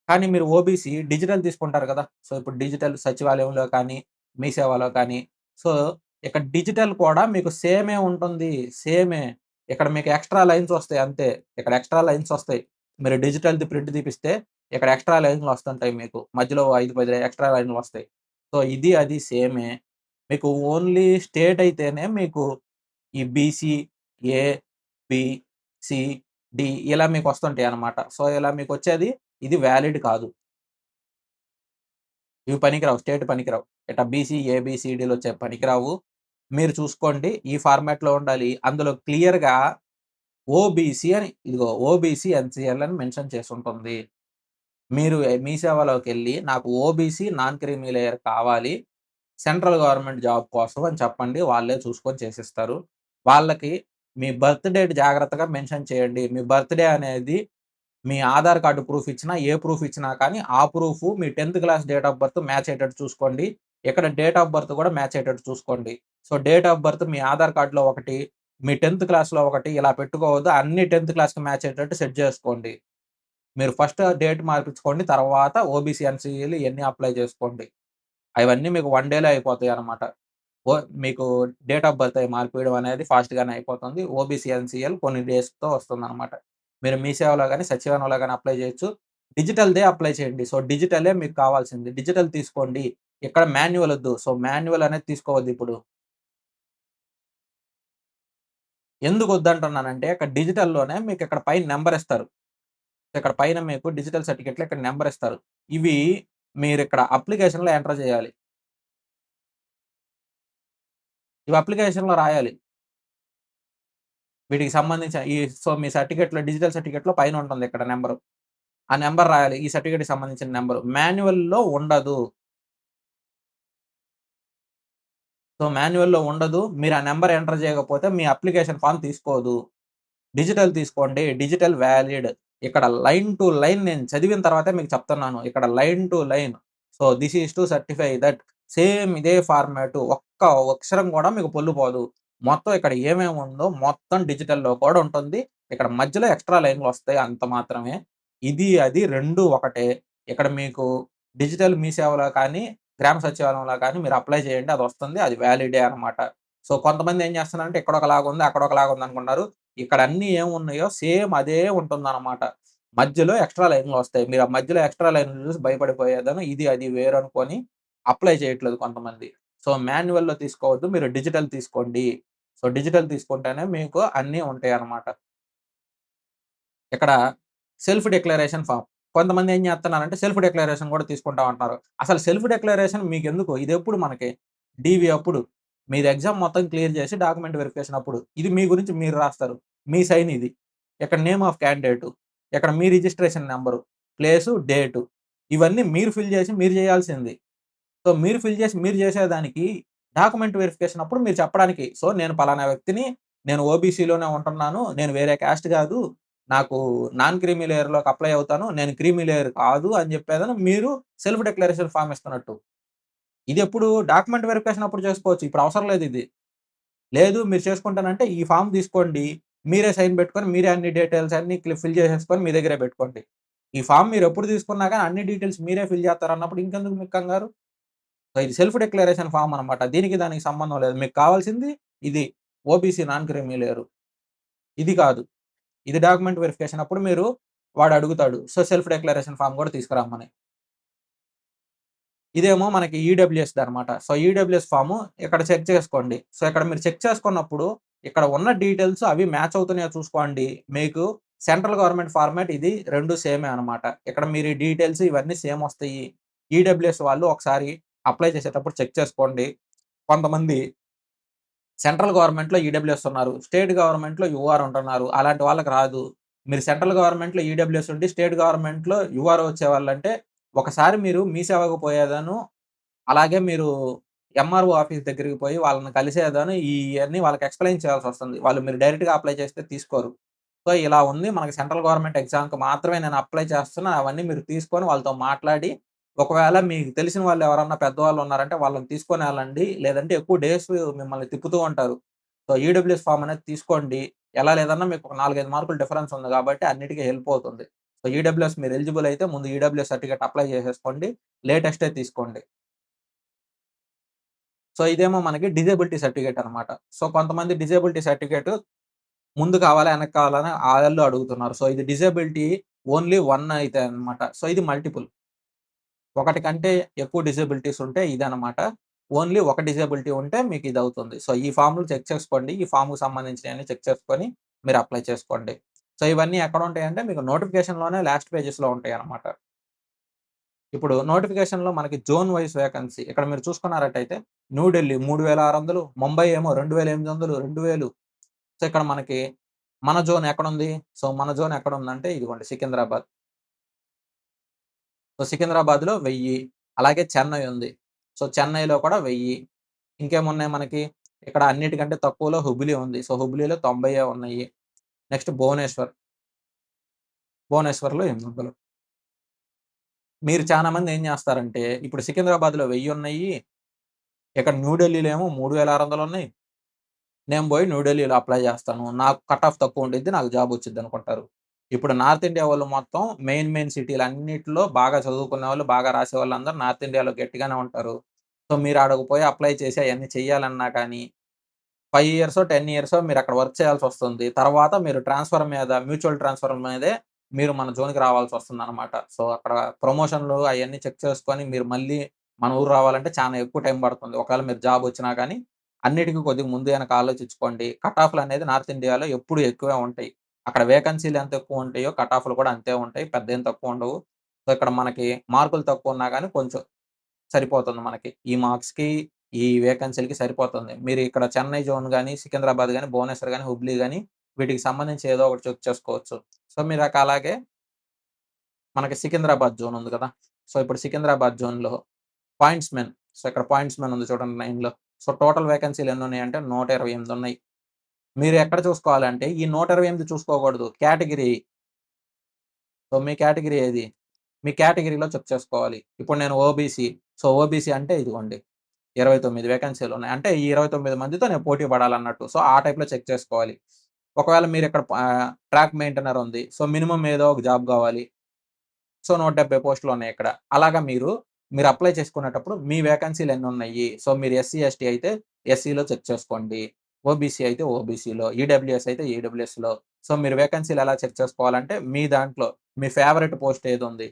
కానీ మీరు ఓబీసీ డిజిటల్ తీసుకుంటారు గదా! సో, ఇప్పుడు డిజిటల్ సచివాలయంలో కానీ, మీ సేవలో కానీ, సో, ఇక్కడ డిజిటల్ కూడా మీకు సేమే ఉంటుంది. సేమే. ఇక్కడ మీకు ఎక్స్‌ట్రా లైన్సొస్తాయి అంతే. ఇక్కడ ఎక్స్‌ట్రా లైన్సొస్తాయి. మీరు డిజిటల్‌ది ప్రింట్ తీపిస్తే, ఇక్కడ ఎక్స్‌ట్రా లైన్‌లొస్తుంటాయి మీకు. మధ్యలో 5, 10 ఎక్స్‌ట్రా లైన్‌లొస్తాయి. సో, ఇది, అది సేమే. మీకు ఓన్లీ స్టేట్ అయితేనే మీకు ఈ బీసీ, ఏ, బి, సి, డి ఇలా మీకొస్తుంటాయనమాట. సో, ఇలా మీకొచ్చేది ఇది వాలిడ్ కాదు. ఇవి పనికిరావు. స్టేట్ పనికిరావు. ఇట్టా బీసీ, ఏ, బి, సి, డీలొచ్చేవి పనికిరావు. మీరు చూసుకోండి. ఈ ఫార్మాట్‌లో ఉండాలి. అందులో క్లియర్‌గా ఓబీసీ అని ఇదిగో ఓబీసీ ఎన్‌సీఎల్ అని మెన్షన్ చేసుంటుంది. మీరు మీ సేవలోకెళ్ళి నాకు ఓబీసీ నాన్ క్రీమీ లేయర్ కావాలి. సెంట్రల్ గవర్నమెంట్ జాబ్ కోసం అని చెప్పండి. వాళ్ళే చూసుకొని చేసిస్తారు. వాళ్ళకి మీ బర్త్ డేట్ జాగ్రత్తగా మెన్షన్ చేయండి. మీ బర్త్‌డే అనేది మీ ఆధార్ కార్డ్ ప్రూఫ్ ఇచ్చినా, ఏ ప్రూఫ్ ఇచ్చినా కానీ, ఆ ప్రూఫు మీ 10థ్ class date of birth match అయ్యేటట్టు చూసుకోండి. ఇక్కడ డేట్ ఆఫ్ బర్త్ కూడా మ్యాచ్ అయ్యేటట్టు చూసుకోండి. సో, డేట్ ఆఫ్ బర్త్ మీ ఆధార్ కార్డ్‌లో ఒకటి, మీ 10థ్ క్లాస్‌లో ఒకటి ఇలా పెట్టుకోవద్దు. అన్నీ 10థ్ క్లాస్‌కి మ్యాచ్ అయ్యేటట్టు సెట్ జేసుకోండి. మీరు ఫస్ట్ డేట్ మార్పించుకోండి. తర్వాత ఓబీసీ, ఎన్‌సీఈలు ఇయన్నీ అప్లై చేసుకోండి. అవన్నీ మీకు 1 డేలో అయిపోతాయన్నమాట. ఓ మీకు డేట్ ఆఫ్ బర్త్ మార్పియడం అనేది ఫాస్ట్‌గానే అయిపోతుంది. ఓబీసీ, ఎన్‌సీఎల్ కొన్ని డేస్‌తో వస్తుందనమాట. మీరు మీ సేవలో గాని, సచివాలయంలో గాని అప్లై చేయొచ్చు. డిజిటల్‌దే అప్లై చేయండి. సో, డిజిటలే మీకు కావాల్సింది. డిజిటల్ తీసుకోండి. ఇక్కడ మాన్యువల్ ఒద్దు. సో, మాన్యువల్ అనేది తీసుకోవద్దిప్పుడు. ఎందుకొద్దంటున్నానంటే, ఇక్కడ డిజిటల్‌లోనే మీకిక్కడ పైన నంబర్ ఇస్తారు. ఇక్కడ పైన మీకు డిజిటల్ సర్టిఫికేట్‌లో ఇక్కడ నంబర్ ఇస్తారు. ఇవి మీరిక్కడ అప్లికేషన్‌లో ఎంటర్ చేయాలి. ఇవి అప్లికేషన్‌లో రాయాలి. వీటికి సంబంధించిన సో, మీ సర్టిఫికేట్‌లో డిజిటల్ సర్టిఫికేట్‌లో పైనుంటుంది ఇక్కడ నంబరు. ఆ నంబర్ రాయాలి. ఈ సర్టిఫికేట్‌కి సంబంధించిన నంబరు. మాన్యువల్‌లో ఉండదు. సో, మాన్యువల్‌లో ఉండదు. మీరు ఆ నంబర్ ఎంటర్ చేయకపోతే మీ అప్లికేషన్ ఫార్మ్ తీసుకోదు. డిజిటల్ తీసుకోండి. Digital valid. ఇక్కడ లైన్ టు లైన్ నేను చదివిన తర్వాతే మీకు చెప్తున్నాను. ఇక్కడ line to line. So, this is to certify that same ఇదే ఫార్మాటు. ఒక్క అక్షరం కూడా మీకు పొల్లుపోదు. మొత్తం ఇక్కడ ఏమేమి ఉందో మొత్తం డిజిటల్‌లో కూడా ఉంటుంది. ఇక్కడ మధ్యలో ఎక్స్‌ట్రా లైన్‌లొస్తాయి అంత మాత్రమే. ఇది, అది 2 ఒకటే. ఇక్కడ మీకు డిజిటల్ మీ సేవలో కానీ, గ్రామ సచివాలయంలో కానీ మీరు అప్లై చేయండి. అదొస్తుంది. అది వాలిడే అనమాట. సో, కొంతమంది ఏం చేస్తున్నారంటే ఇక్కడొకలాగుంది, అక్కడొకలాగుంది అనుకున్నారు. ఇక్కడ అన్నీ ఏమున్నాయో సేమ్ అదే ఉంటుందనమాట. మధ్యలో ఎక్స్‌ట్రా లైన్‌లొస్తాయి. మీరు ఆ మధ్యలో ఎక్స్‌ట్రా లైన్‌లు చూసి భయపడిపోయేదను ఇది, అది వేరనుకోని అప్లై చేయట్లేదు కొంతమంది. సో, మాన్యువల్‌లో తీసుకోవద్దు. మీరు డిజిటల్ తీసుకోండి. సో, డిజిటల్ తీసుకుంటేనే మీకు అన్నీ ఉంటాయనమాట. ఇక్కడ సెల్ఫ్ డిక్లరేషన్ ఫార్మ్. కొంతమంది ఏం చేత్తన్నారంటే సెల్ఫ్ డిక్లరేషన్ కూడా తీసుకుంటాం అంటున్నారు. అసలు సెల్ఫ్ డిక్లరేషన్ మీకెందుకు? ఇదెప్పుడు మనకి? డీవీ అప్పుడు. మీది ఎగ్జామ్ మొత్తం క్లియర్ చేసి డాక్యుమెంట్ వెరిఫికేషన్ అప్పుడు. ఇది మీ గురించి మీరు రాస్తారు. మీ సైన్ ఇది. ఇక్కడ నేమ్ ఆఫ్ క్యాండిడేటు. ఇక్కడ మీ రిజిస్ట్రేషన్ నంబరు, ప్లేసు, డేటు. ఇవన్నీ మీరు ఫిల్ చేసి మీరు చేయాల్సింది. సో, మీరు ఫిల్ చేసి మీరు చేసేదానికి డాక్యుమెంట్ వెరిఫికేషన్ అప్పుడు మీరు చెప్పడానికి, సో, నేను పలానా వ్యక్తిని, నేను ఓబీసీలోనే ఉంటున్నాను. నేను వేరే క్యాస్ట్ గాదు. నాకు నాన్ క్రీమీ లేయర్‌లోకి అప్లై అవుతాను. నేను క్రీమీ లేయర్ కాదు అని చెప్పేదని మీరు సెల్ఫ్ డిక్లరేషన్ ఫార్మ్ ఇస్తున్నట్టు. ఇదెప్పుడు డాక్యుమెంట్ వెరిఫికేషన్ అప్పుడు చేసుకోవచ్చు. ఇప్పుడు అవసరం లేదిది. లేదు మీరు చేసుకుంటానంటే ఈ ఫార్మ్ తీసుకోండి. మీరే సైన్ పెట్టుకొని, మీరే అన్ని డీటెయిల్స్ అన్నీ ఫిల్ చేసేసుకొని మీ దగ్గరే పెట్టుకోండి. ఈ ఫార్మ్ మీరెప్పుడు తీసుకున్నా గాని అన్ని డీటెయిల్స్ మీరే ఫిల్ చేత్తారన్నప్పుడు ఇంకెందుకు మీకు కంగారు? సో, ఇది సెల్ఫ్ డిక్లరేషన్ ఫార్మ్ అనమాట. దీనికి దానికి సంబంధం లేదు. మీకు కావాల్సింది ఇది. OBC non creamy layer. ఇది కాదు. ఇది డాక్యుమెంట్ వెరిఫికేషన్ అప్పుడు మీరు వాడడుగుతాడు. సో, సెల్ఫ్ డిక్లరేషన్ ఫార్మ్ కూడా తీసుకురమ్మని. ఇదేమో మనకి ఈడబ్ల్యూఎస్‌దనమాట. సో, ఈడబ్ల్యూఎస్ ఫార్ము ఇక్కడ చెక్ చేసుకోండి. సో, ఇక్కడ మీరు చెక్ చేసుకున్నప్పుడు ఇక్కడ ఉన్న డీటెయిల్స్ అవి మ్యాచ్ అవుతున్నాయో చూసుకోండి. మీకు సెంట్రల్ గవర్నమెంట్ ఫార్మాట్ ఇది 2 సేమే అనమాట. ఇక్కడ మీరు ఈ డీటెయిల్స్ ఇవన్నీ సేమ్ వస్తాయి. ఈడబ్ల్యూఎస్ వాళ్ళు ఒకసారి అప్లై చేసేటప్పుడు చెక్ చేసుకోండి. కొంతమంది సెంట్రల్ గవర్నమెంట్‌లో ఈడబ్ల్యూఎస్ ఉన్నారు. స్టేట్ గవర్నమెంట్‌లో యూఆర్ ఉంటున్నారు. అలాంటి వాళ్ళకి రాదు. మీరు సెంట్రల్ గవర్నమెంట్‌లో ఈడబ్ల్యూఎస్ ఉండి, స్టేట్ గవర్నమెంట్‌లో యూఆర్ వచ్చేవాళ్ళంటే, ఒకసారి మీరు మీ సేవకు పోయేదాను, అలాగే మీరు ఎంఆర్ఓ ఆఫీస్ దగ్గరికి పోయి వాళ్ళని కలిసేదాను ఇయన్నీ వాళ్ళకి ఎక్స్‌ప్లెయిన్ చేయాల్సొస్తుంది. వాళ్ళు మీరు డైరెక్ట్‌గా అప్లై చేస్తే తీసుకోరు. సో, ఇలా ఉంది. మనకి సెంట్రల్ గవర్నమెంట్ ఎగ్జామ్‌కి మాత్రమే నేను అప్లై చేస్తున్నా. అవన్నీ మీరు తీసుకొని వాళ్ళతో మాట్లాడి, ఒకవేళ మీకు తెలిసిన వాళ్ళు ఎవరన్నా పెద్దవాళ్ళు ఉన్నారంటే వాళ్ళని తీసుకొని ఎళ్ళండి. లేదంటే ఎక్కువ డేస్ మిమ్మల్ని తిప్పుతూ ఉంటారు. సో, ఈడబ్ల్యూఎస్ ఫార్మ్ అనేది తీసుకోండి. ఎలా లేదన్నా మీకు ఒక 4, 5 మార్కులు డిఫరెన్స్ ఉంది కాబట్టి అన్నిటికి హెల్ప్ అవుతుంది. సో, ఈడబ్ల్యూఎస్ మీరు ఎలిజిబుల్ అయితే ముందు ఈడబ్ల్యూఎస్ సర్టిఫికేట్ అప్లై చేసేసుకోండి. లేటెస్టే తీసుకోండి. సో, ఇదేమో మనకి డిజేబిలిటీ సర్టిఫికేట్ అనమాట. సో, కొంతమంది డిజేబిలిటీ సర్టిఫికేట్ ముందు కావాలా? వెనక్కి కావాలని ఆళ్ళు అడుగుతున్నారు. సో, ఇది డిజేబిలిటీ ఓన్లీ 1 అయితే అన్నమాట. సో, ఇది మల్టిపుల్. ఒకటి కంటే ఎక్కువ డిజేబిలిటీస్ ఉంటే ఇదనమాట. ఓన్లీ ఒక డిజేబిలిటీ ఉంటే మీకిదవుతుంది. సో, ఈ ఫార్మ్‌లు చెక్ చేసుకోండి. ఈ ఫార్మ్‌కి సంబంధించినయన్ని చెక్ చేసుకొని మీరు అప్లై చేసుకోండి. సో, ఇవన్నీ ఎక్కడుంటాయంటే మీకు నోటిఫికేషన్‌లోనే లాస్ట్ పేజెస్‌లో ఉంటాయనమాట. ఇప్పుడు నోటిఫికేషన్‌లో మనకి జోన్ వైస్ వేకెన్సీ ఇక్కడ మీరు చూసుకున్నారట్టయితే న్యూఢిల్లీ 3600, ముంబై ఏమో 2800, 2000. సో, ఇక్కడ మనకి మన జోన్ ఎక్కడుంది? సో, మన జోన్ ఎక్కడుందంటే ఇదిగోండి సికింద్రాబాద్. సో, సికింద్రాబాద్‌లో 1000 అలాగే చెన్నై ఉంది. సో, చెన్నైలో కూడా 1000 ఇంకేమున్నాయి మనకి? ఇక్కడ అన్నిటికంటే తక్కువలో హుబ్లీ ఉంది. సో, హుబ్లీలో 90 ఉన్నాయి. నెక్స్ట్ భువనేశ్వర్. భువనేశ్వర్‌లో 800. మీరు చానా మంది ఏం జేస్తారంటే, ఇప్పుడు సికింద్రాబాద్‌లో 1000 ఉన్నాయి. ఇక్కడ న్యూ ఢిల్లీలో ఏమో 3600 ఉన్నాయి. నేను బోయి న్యూ ఢిల్లీలో అప్లై జేస్తాను. నాకు కట్ ఆఫ్ తక్కువ ఉండిద్ది. నాకు జాబ్ వచ్చిద్దనుకుంటారు. ఇప్పుడు నార్త్ ఇండియా వాళ్ళు మొత్తం మెయిన్ సిటీలన్నిటిలో బాగా చదువుకునేవాళ్ళు, బాగా రాసేవాళ్ళందరూ నార్త్ ఇండియాలో గట్టిగానే ఉంటారు. సో, మీరు ఆడకు పోయి అప్లై చేసి అయన్నీ చెయ్యాలన్నా కానీ 5 ఇయర్సో, 10 ఇయర్సో మీరక్కడ వర్క్ చేయాల్సొస్తుంది. తర్వాత మీరు ట్రాన్స్‌ఫర్ మీద మ్యూచువల్ ట్రాన్స్‌ఫర్ మీదే మీరు మన జోన్‌కి రావాల్సొస్తుందనమాట. సో, అక్కడ ప్రమోషన్‌లు అయన్నీ చెక్ చేసుకొని మీరు మళ్ళీ మన ఊరు రావాలంటే చానా ఎక్కువ టైం పడుతుంది. ఒకవేళ మీరు జాబొచ్చినా గానీ, అన్నిటికి కొద్దిగా ముందు వెనక ఆలోచించుకోండి. కట్ ఆఫ్‌లనేది నార్త్ ఇండియాలో ఎప్పుడు ఎక్కువే ఉంటాయి. అక్కడ వేకెన్సీలు ఎంత ఎక్కువుంటాయో కట్ ఆఫ్‌లు కూడా అంతే ఉంటాయి. పెద్దేం తక్కువుండవు. సో, ఇక్కడ మనకి మార్కులు తక్కువున్నా గానీ కొంచెం సరిపోతుంది మనకి. ఈ మార్క్స్‌కి, ఈ వేకెన్సీలకి సరిపోతుంది. మీరు ఇక్కడ చెన్నై జోన్ గాని, సికింద్రాబాద్ గాని, భువనేశ్వర్ గాని, హుబ్లీ గాని వీటికి సంబంధించి ఏదో ఒకటి చెక్ చేసుకోవచ్చు. సో, అలాగే మనకి సికింద్రాబాద్ జోన్ ఉంది గదా! సో, ఇప్పుడు సికింద్రాబాద్ జోన్‌లో పాయింట్స్ మెన్. సో, ఇక్కడ పాయింట్స్ మెన్ ఉంది చూడండి 9లో. సో, టోటల్ వేకెన్సీలు ఎన్నున్నాయంటే 128 ఉన్నాయి. మీరు ఎక్కడ చూసుకోవాలంటే ఈ 128 చూసుకోకూడదు. కేటగిరీ. సో, మీ కేటగిరీ ఏది? మీ కేటగిరీలో చెక్ చేసుకోవాలి. ఇప్పుడు నేను ఓబీసీ. సో, ఓబీసీ అంటే ఇదిగోండి 29 వేకెన్సీలున్నాయి. అంటే ఈ 29 మందితో నేను పోటీ పడాలన్నట్టు. సో, ఆ టైప్‌లో చెక్ చేసుకోవాలి. ఒకవేళ మీరిక్కడ ట్రాక్ మెయింటైనర్ ఉంది. సో, మినిమమ్ ఏదో ఒక జాబ్ గావాలి. సో, 170 పోస్టులున్నాయి ఇక్కడ. అలాగా మీరు అప్లై చేసుకునేటప్పుడు మీ వేకెన్సీలు ఎన్నున్నాయి. సో, మీరు ఎస్సీ, ఎస్టీ అయితే ఎస్సీలో చెక్ చేసుకోండి. ఓబీసీ అయితే ఓబీసీలో, ఈడబ్ల్యూఎస్ అయితే ఈడబ్ల్యూఎస్‌లో. సో, మీరు వేకెన్సీలు ఎలా చెక్ చేసుకోవాలంటే మీ దాంట్లో మీ ఫేవరెట్ పోస్ట్ ఏదుంది?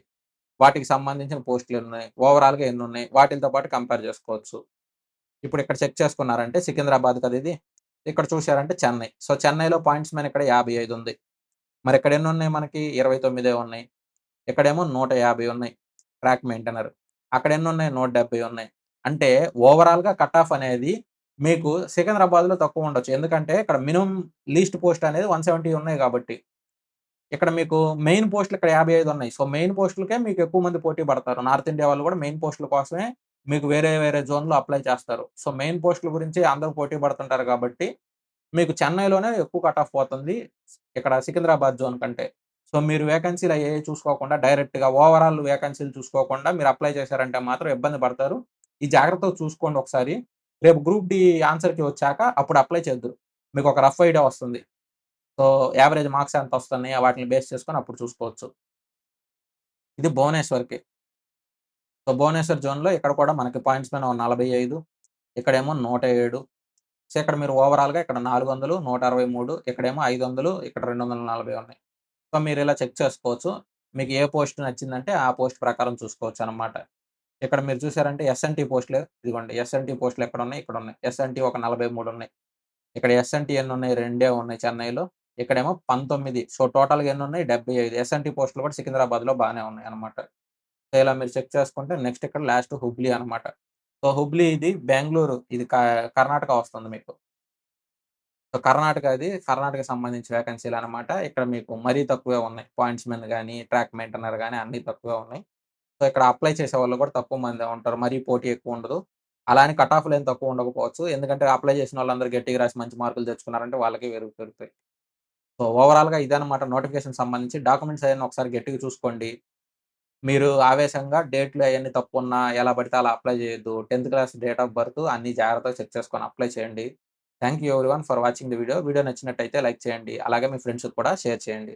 వాటికి సంబంధించిన పోస్టులెన్నున్నాయి? ఓవరాల్‌గా ఎన్నున్నాయి? వాటిలతో పాటు కంపేర్ చేసుకోవచ్చు. ఇప్పుడు ఇక్కడ చెక్ చేసుకున్నారంటే సికింద్రాబాద్ కదా ఇది. ఇక్కడ చూసారంటే చెన్నై. సో, చెన్నైలో పాయింట్స్ మెన్ ఇక్కడ 55 ఉంది. మరి ఇక్కడ ఎన్నున్నాయి మనకి? 29 ఉన్నాయి. ఇక్కడేమో 150 ఉన్నాయి. Track maintainer. అక్కడ ఎన్నున్నాయి? 170 ఉన్నాయి. అంటే ఓవరాల్‌గా కట్ ఆఫ్ అనేది మీకు సికింద్రాబాద్‌లో తక్కువుండొచ్చు. ఎందుకంటే ఇక్కడ మినిమమ్ లీస్ట్ పోస్ట్ అనేది 170 ఉన్నాయి గాబట్టి. ఇక్కడ మీకు మెయిన్ పోస్ట్‌లు ఇక్కడ 55 ఉన్నాయి. సో, మెయిన్ పోస్ట్‌లకే మీకు ఎక్కువ మంది పోటీ పడతారు. నార్త్ ఇండియా వాళ్ళు కూడా మెయిన్ పోస్ట్‌ల కోసమే మీకు వేరే జోన్‌లో అప్లై చేస్తారు. సో, మెయిన్ పోస్ట్‌ల గురించి అందరూ పోటీ పడుతుంటారు కాబట్టి, మీకు చెన్నైలోనే ఎక్కువ కట్ ఆఫ్ పోతుంది. ఇక్కడ సికింద్రాబాద్ జోన్ కంటే. సో, మీరు వేకెన్సీలు అయ్యేయి చూసుకోకుండా డైరెక్ట్‌గా ఓవరాల్ వేకెన్సీలు చూసుకోకుండా మీరు అప్లై చేశారంటే మాత్రం ఇబ్బంది పడతారు. ఈ జాగ్రత్తగా చూసుకోండి ఒకసారి. రేపు గ్రూప్ డి ఆన్సర్ కీ వచ్చాక అప్పుడు అప్లై చేద్దురు. మీకు ఒక రఫ్ ఐడియా వస్తుంది. సో, యావరేజ్ మార్క్స్ ఎంతొస్తున్నాయి వాటిని బేస్ చేసుకొని అప్పుడు చూసుకోవచ్చు. ఇది భువనేశ్వర్‌కి. సో, భువనేశ్వర్ జోన్‌లో ఇక్కడ కూడా మనకి పాయింట్స్ పైన 45, ఇక్కడేమో 107. సో, ఇక్కడ మీరు ఓవరాల్‌గా ఇక్కడ 400, 163, ఇక్కడేమో 500, ఇక్కడ 240 ఉన్నాయి. సో, మీరిలా చెక్ చేసుకోవచ్చు. మీకు ఏ పోస్ట్ నచ్చిందంటే ఆ పోస్ట్ ప్రకారం చూసుకోవచ్చనమాట. ఇక్కడ మీరు చూసారంటే ఎస్ఎన్‌టీ పోస్టులు ఇదిగోండి. ఎస్ఎన్‌టీ పోస్టులు ఎక్కడున్నాయి? ఇక్కడున్నాయి. ఎస్ఎన్‌టీ ఒక 43 ఉన్నాయి. ఇక్కడ ఎస్ఎన్‌టీ ఎన్నున్నాయి? రెండే ఉన్నాయి చెన్నైలో. ఇక్కడేమో 19. సో, టోటల్‌గా ఎన్నున్నాయి? 75. ఎస్ఎన్‌టీ పోస్టులు కూడా సికింద్రాబాద్‌లో బానే ఉన్నాయన్నమాట. సో, ఇలా మీరు చెక్ చేసుకుంటే నెక్స్ట్ ఇక్కడ లాస్ట్ హుబ్లీ అనమాట. సో, హుబ్లీ ఇది బెంగుళూరు ఇది కర్ణాటక వస్తుంది మీకు. సో, కర్ణాటకకి సంబంధించి వేకెన్సీలనమాట. ఇక్కడ మీకు మరీ తక్కువే ఉన్నాయి. పాయింట్స్ మెన్ గాని, ట్రాక్ మెయింటైనర్ గాని అన్నీ తక్కువే ఉన్నాయి. సో, ఇక్కడ అప్లై చేసేవాళ్ళు కూడా తక్కువ మందే ఉంటారు. మరీ పోటీ ఎక్కువుండదు. అలా అని కట్ ఆఫ్‌లేం తక్కువ ఉండకపోవచ్చు. ఎందుకంటే అప్లై చేసినోళ్ళందరూ గట్టిగా రాసి మంచి మార్కులు తెచ్చుకున్నారంటే వాళ్ళకి పెరుగుతాయి. సో, ఓవరాల్‌గా ఇదనమాట నోటిఫికేషన్‌కి సంబంధించి. డాక్యుమెంట్స్ అయన్నీ ఒకసారి గట్టిగా చూసుకోండి. మీరు ఆవేశంగా డేట్‌లు అయన్నీ తప్పున్నా ఎలా పడితే అలా అప్లై చేయొద్దు. 10థ్ క్లాస్ డేట్ ఆఫ్ బర్త్ అన్నీ జాగ్రత్తగా చెక్ చేసుకొని అప్లై చేయండి. Thank you everyone for watching the video. Video నచ్చినట్టయితే లైక్ చేయండి. అలాగే మీ ఫ్రెండ్స్‌కి కూడా షేర్ చేయండి.